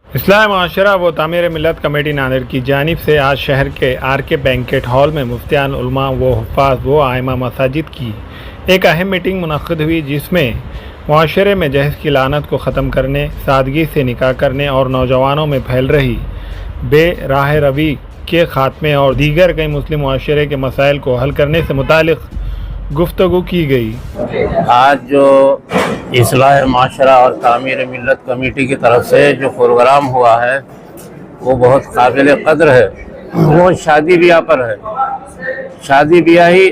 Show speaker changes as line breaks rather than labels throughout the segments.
इस्लाह माशरा व तामीर मिलत कमेटी नांदेड़ की जानिब से आज शहर के RK बैंकेट हॉल में मुफ्तियान उलमा व हुफ़ाज़ व आइमा मसाजिद की एक अहम मीटिंग मुनक़्क़िद हुई, जिसमें मुआशरे में जहेज़ की लानत को ख़त्म करने, सादगी से निकाह करने और नौजवानों में फैल रही बेराह रवी के ख़ात्मे और दीगर कई मुस्लिम मुआशरे के मसाइल को हल करने से मुतालिक गुफ्तगू की गई।
आज जो इस्लाह माशरा और तामीर मिलत कमेटी की तरफ से जो प्रोग्राम हुआ है वो बहुत काबिल कद्र है। वो शादी ब्याह पर है। शादी ब्याह ही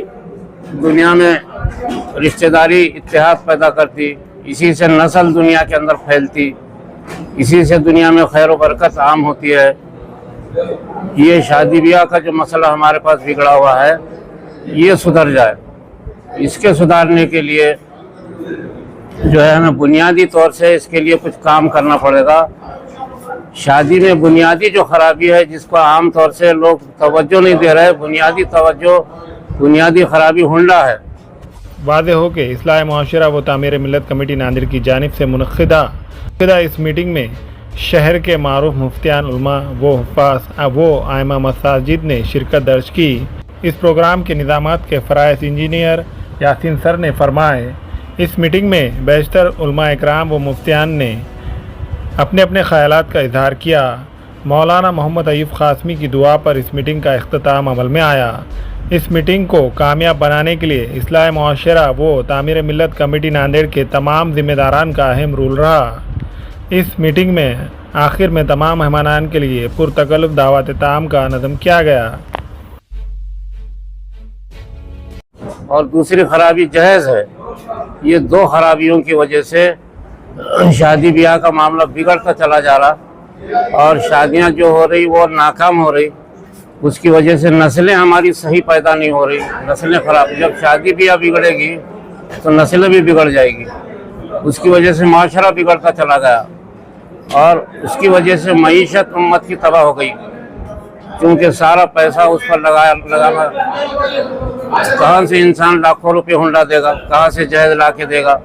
दुनिया में रिश्तेदारी इत्तेहाद पैदा करती, इसी से नस्ल दुनिया के अंदर फैलती, इसी से दुनिया में खैर व बरकत आम होती है। ये शादी ब्याह का जो मसला हमारे पास बिगड़ा हुआ है ये सुधर जाए, इसके सुधारने के लिए जो है हमें बुनियादी तौर से इसके लिए कुछ काम करना पड़ेगा। शादी में बुनियादी जो खराबी है जिसको आम तौर से लोग तवज्जो नहीं दे रहे, बुनियादी खराबी हुंडा है।
वाज़े हो कि इस्लाह मुआशरा व तामीर मिलत कमेटी नांदेड़ की जानिब से मुनक़्क़िदा इस मीटिंग में शहर के मारूफ मुफ्तियान उलमा व हुफ़ाज़ व आइमा मसाजिद ने शिरकत दर्ज की। इस प्रोग्राम के निज़ामात के फ़राइज़ इंजीनियर यासीन सर ने फरमाए। इस मीटिंग में बेशतर उलमा इकराम व मुफ्तियान ने अपने अपने ख़यालात का इजहार किया। मौलाना मोहम्मद अयूब क़ासमी की दुआ पर इस मीटिंग का इख्तिताम अमल में आया। इस मीटिंग को कामयाब बनाने के लिए इस्लाह मुआशरा व तामीर मिलत कमेटी नांदेड़ के तमाम ज़िम्मेदारान का अहम रोल रहा। इस मीटिंग में आखिर में तमाम मेहमानान के लिए पुरतकल्लुफ़ दावत ताम का नज़म किया गया।
और दूसरी खराबी जहेज़ है। ये दो खराबियों की वजह से शादी ब्याह का मामला बिगड़ता चला जा रहा और शादियां जो हो रही वो नाकाम हो रही। उसकी वजह से नस्लें हमारी सही पैदा नहीं हो रही, नस्लें ख़राब। जब शादी ब्याह बिगड़ेगी तो नस्लें भी बिगड़ जाएगी। उसकी वजह से माशरा बिगड़ता चला गया और उसकी वजह से मईशत उम्मत की तबाह हो गई, क्योंकि सारा पैसा उस पर लगाना। कहाँ से इंसान लाखों रुपए हुंडा देगा, कहाँ से जहेज ला के देगा।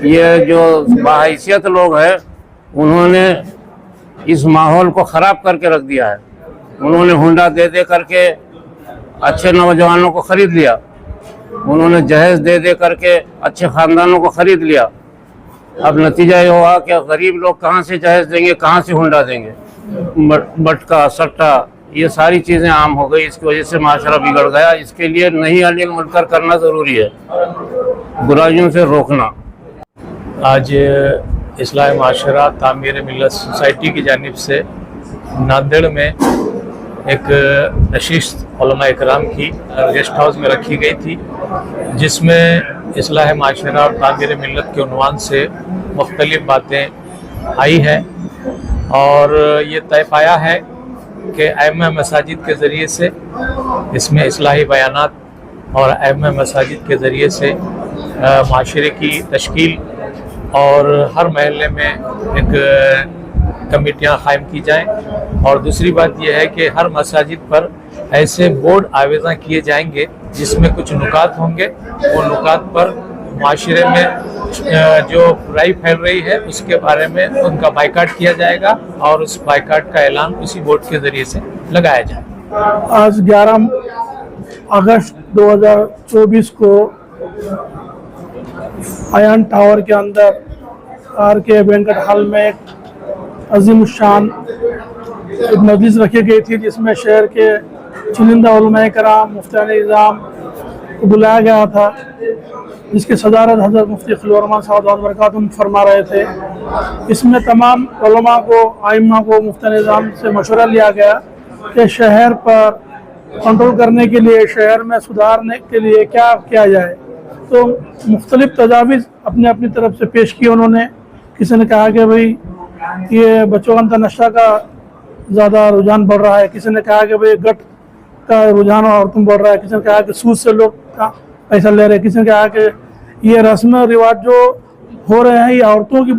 ये जो बाहैसियत लोग हैं उन्होंने इस माहौल को ख़राब करके रख दिया है। उन्होंने हुंडा दे दे करके अच्छे नौजवानों को ख़रीद लिया, उन्होंने जहेज दे दे करके अच्छे ख़ानदानों को ख़रीद लिया। अब नतीजा ये हुआ कि गरीब लोग कहाँ से जहेज देंगे, कहाँ से हुंडा देंगे। मटका सट्टा ये सारी चीज़ें आम हो गई। इसकी वजह से माशरा बिगड़ गया। इसके लिए नही अली मुनकर करना ज़रूरी है, बुराइयों से रोकना।
आज इस्लाह माशरा तामीर मिलत सोसाइटी की जानिब से नांदेड़ में एक नशिस्त उलमा इकराम की गेस्ट हाउस में रखी गई थी, जिसमें इस्लाह माशरा और तामीर मिलत के उन्वान से मुख्तलिफ बातें आई हैं और ये तय पाया है कि आइम्मा मसाजिद के ज़रिए से इसमें इस्लाही बयानात और आइम्मा मसाजिद के ज़रिए से माशरे की तश्कील और हर महल्ले में एक कमेटियाँ कायम की जाएं। और दूसरी बात यह है कि हर मसाजिद पर ऐसे बोर्ड आवेज़ा किए जाएंगे जिसमें कुछ नुकात होंगे। वो नुकात पर माशरे में जो बुराई फैल रही है उसके बारे में उनका बाइकाट किया जाएगा और उस बाइकाट का ऐलान उसी बोर्ड के ज़रिए से लगाया जाए।
आज 11 अगस्त 2024 को आयन टावर के अंदर RK बैंकेट हॉल में एक अजीम शान एक मजलिस रखी गई थी, जिसमें शहर के चुनिंदा उलमा कराम मुफ्तियान इज़ाम को बुलाया गया था, जिसके सदारत हज़रत मुफ्ती खलील रहमान साहब बरकातुहू फरमा रहे थे। इसमें तमाम उलमा को, आइम्मा को, मुफ्तियान इज़ाम से मशवरा लिया गया कि शहर पर कंट्रोल करने के लिए, शहर में सुधारने के लिए क्या किया जाए। तो मुख्तलिफ तजावीज़ अपने अपनी तरफ से पेश किए उन्होंने। किसी ने कहा कि भाई ये बच्चों का नशा का ज़्यादा रुझान बढ़ रहा है, किसी ने कहा कि भाई गट का रुझान औरतों बढ़ रहा है, किसी ने कहा कि सूद से लोग पैसा ले रहे हैं, किसी ने कहा कि ये रस्म रिवाज जो हो रहे हैं ये औरतों की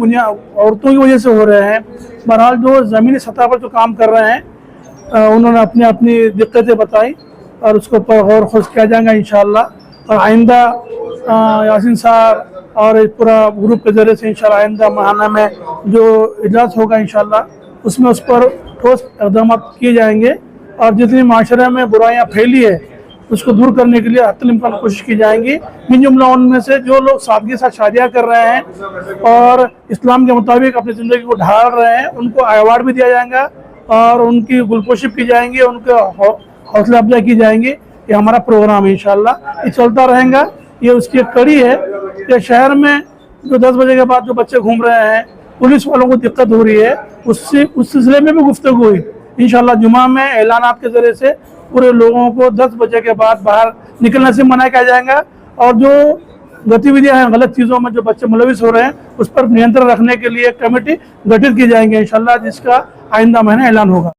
वजह से हो रहे हैं। बहरहाल जो ज़मीनी सतह पर जो काम कर रहे हैं उन्होंने अपनी अपनी दिक्कतें बताई اور اس کے اوپر غور خوض کیا جائے گا انشاءاللہ. اور آئندہ یاسین صاحب اور پورا گروپ کے ذریعے سے انشاءاللہ آئندہ ماہانہ میں جو اجلاس ہوگا انشاءاللہ اس میں اس پر ٹھوس اقدامات کیے جائیں گے. اور جتنی معاشرے میں برائیاں پھیلی ہے اس کو دور کرنے کے لیے حتی الامکان کوشش کی جائیں گی. من جملہ ان میں سے جو لوگ سادگی کے ساتھ شادیاں کر رہے ہیں اور اسلام کے مطابق اپنی زندگی کو ڈھال رہے ہیں ان کو ایوارڈ بھی دیا جائے گا اور ان کی گلپوشی کی جائیں گی, ان کا حوصلہ افزائی کی جائیں گی. یہ ہمارا پروگرام ہے انشاءاللہ, یہ چلتا رہے گا. یہ اس کی ایک کڑی ہے کہ شہر میں جو 10 بجے کے بعد جو بچے گھوم رہے ہیں پولیس والوں کو دقت ہو رہی ہے, اس سلسلے میں بھی گفتگو ہوئی. انشاءاللہ جمعہ میں اعلانات کے ذریعے سے پورے لوگوں کو 10 بجے کے بعد باہر نکلنے سے منع کیا جائے گا اور جو گتیویدیاں ہیں غلط چیزوں میں جو بچے ملوث ہو رہے ہیں اس پر نینترن رکھنے کے لیے ایک کمیٹی گٹھت کی جائیں گے انشاءاللہ, جس کا آئندہ مہینہ اعلان ہوگا.